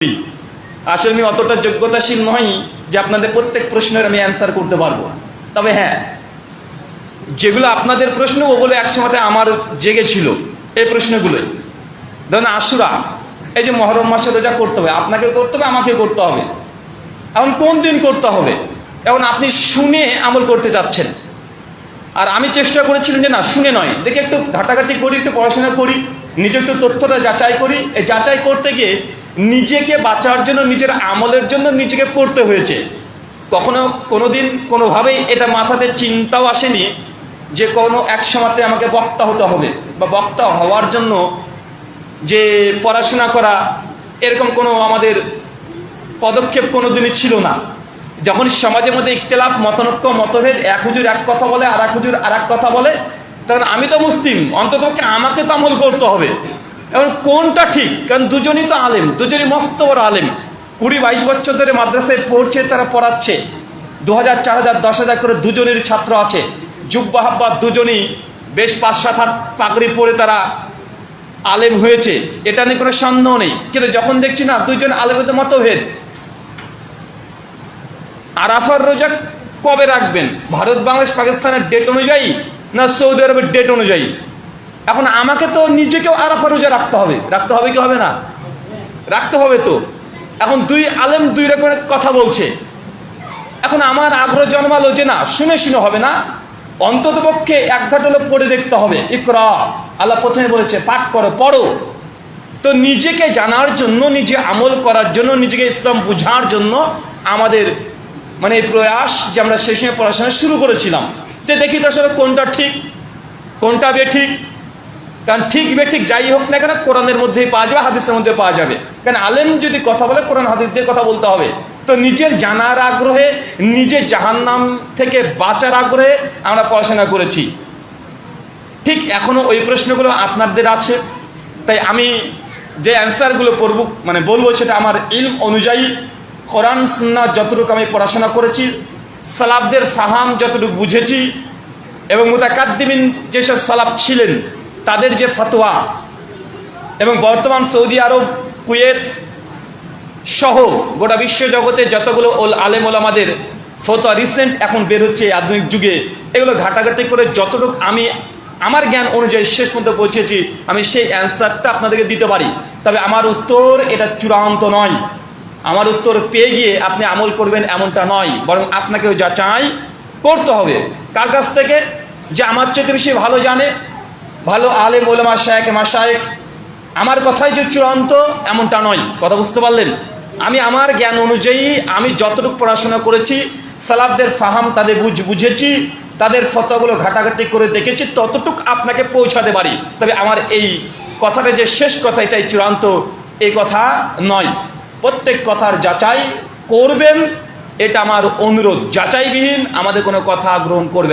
আসলে আমি অতটা যোগ্যতাশীল নই যে আপনাদের প্রত্যেক প্রশ্নের আমি অ্যান্সার করতে পারবো। তবে হ্যাঁ, যেগুলো আপনাদের প্রশ্ন ওগুলো একসময় আমার জেগেছিল, এই প্রশ্নগুলোই। ধরুন আশুরা, এই যে মহরম মাসে রোজা করতে হবে, আপনাকে করতে হবে, আমাকে করতে হবে। এখন কোন দিন করতে হবে, এখন আপনি শুনে আমল করতে যাচ্ছেন, আর আমি চেষ্টা করেছিলাম যে না, শুনে নয়, দেখে একটু ঘাটাঘাটি করি, একটু পড়াশোনা করি, নিজে একটু তথ্যটা যাচাই করি। এই যাচাই করতে গিয়ে নিজেকে বাঁচার জন্য, নিজের আমলের জন্য নিজেকে পড়তে হয়েছে। কখনো কোনোদিন কোনোভাবেই এটা মাথাতে চিন্তাও আসেনি যে কোনো এক সময়তে আমাকে বক্তা হতে হবে, বা বক্তা হওয়ার জন্য যে পড়াশোনা করা, এরকম কোনো আমাদের পদক্ষেপ কোনোদিনই ছিল না। যখন সমাজের মধ্যে ইখতিলাফ, মতনৈক্য, মতভেদ, এক হুজুর এক কথা বলে, আর এক হুজুর আর এক কথা বলে, তখন আমি তো মুসলিম, অন্ততপক্ষে আমাকে তো আমল করতে হবে। এবং কোনটা ঠিক, কারণ দুজনই তো আলেম, দুজনই মস্ত বড় আলেম, 20-22 বছর ধরে মাদ্রাসায় পড়ছে, তারা পড়াচ্ছে, 2000, 4000, 10,000 করে দুজনেরই ছাত্র আছে, জুব্বা হাব্বা দুজনই বেশ 5-7 হাত পাগড়ি পরে তারা আলেম হয়েছে, এটা নিয়ে কোনো সন্দেহ নেই। কিন্তু যখন দেখছি না দুইজন আলেমের মতভেদ, আরাফার রোজা কবে রাখবেন, ভারত, বাংলাদেশ, পাকিস্তানের ডেট অনুযায়ী না সৌদি আরবের ডেট অনুযায়ী? এখন আমাকে তো নিজেকেও আরাফার রোজা রাখতে হবে, রাখতে হবে কি হবে না? রাখতে হবে তো। এখন দুই আলেম দুই রকমের কথা বলছে। এখন আমার আগ্রহ জন্মালো যে না, শুনে শুনে হবে না, অন্তত পক্ষে এক ঘাট হলো পড়ে দেখতে হবে। ইকরা, আল্লাহ প্রথমে বলেছে পাঠ করো, পড়ো। তো নিজেকে জানার জন্য, নিজে আমল করার জন্য, নিজেকে ইসলাম বোঝার জন্য আমাদের মানে এই প্রয়াস যে আমরা সেই সময় পড়াশোনা শুরু করেছিলাম। তো দেখি তো আসলে কোনটা ঠিক, কোনটা বেঠিক। কারণ ঠিক বেঠিক যাই হোক না কেন, কোরআনের মধ্যেই পাওয়া যাবে, হাদিসের মধ্যে পাওয়া যাবে। কারণ আলেম যদি কথা বলে, কোরআন হাদিস দিয়ে কথা বলতে হবে। তো নিজের জানার আগ্রহে, নিজের জাহান্নাম থেকে বাঁচার আগ্রহে আমরা পড়াশোনা করেছি। ঠিক এখনো ওই প্রশ্নগুলো আপনাদের আছে। তাই আমি যে অ্যান্সারগুলো বলবো সেটা আমার ইলম অনুযায়ী, কোরআন সুন্নাহ যতটুকু আমি পড়াশোনা করেছি, সালাফদের ফাহাম যতটুকু বুঝেছি, এবং মুতাকাদ্দিমিন যেসব সালাফ ছিলেন তাদের যে ফতোয়া, এবং বর্তমান সৌদি আরব, কুয়েত সহ গোটা বিশ্ব জগতে যতগুলো আলেম ওলামাদের ফতোয়া রিসেন্ট এখন বের হচ্ছে এই আধুনিক যুগে, এগুলো ঘাটাঘাটি করে যতটুকু আমি আমার জ্ঞান অনুযায়ী শেষ মধ্যে পৌঁছেছি, আমি সেই অ্যান্সারটা আপনাদেরকে দিতে পারি। তবে আমার উত্তর এটা চূড়ান্ত নয়। আমার উত্তর পেয়ে গিয়ে আপনি আমল করবেন এমনটা নয়, বরং আপনাকেও যাচাই করতে হবে। কার কাছ থেকে? যে আমার চেয়ে বেশি ভালো জানে, ভালো আলেম ওলামা, শায়েখ মাশায়েখ। আমার কথাই যে চূড়ান্ত এমনটা নয়। কথা বুঝতে পারলেন? আমি আমার জ্ঞান অনুযায়ী আমি যতটুকু পড়াশোনা করেছি, সালাফদের ফাহাম তাদের বুঝেছি, তাদের ফতোয়াগুলো ঘাটাঘাটি করে দেখেছি, ততটুকু আপনাকে পৌঁছাতে পারি। তবে আমার এই কথাটা যে শেষ কথা, এটাই চূড়ান্ত, এই কথা নয়। প্রত্যেক কথার যাচাই করবেন, এটা আমার অনুরোধ। যাচাইবিহীন আমাদের কোনো কথা গ্রহণ করবেন।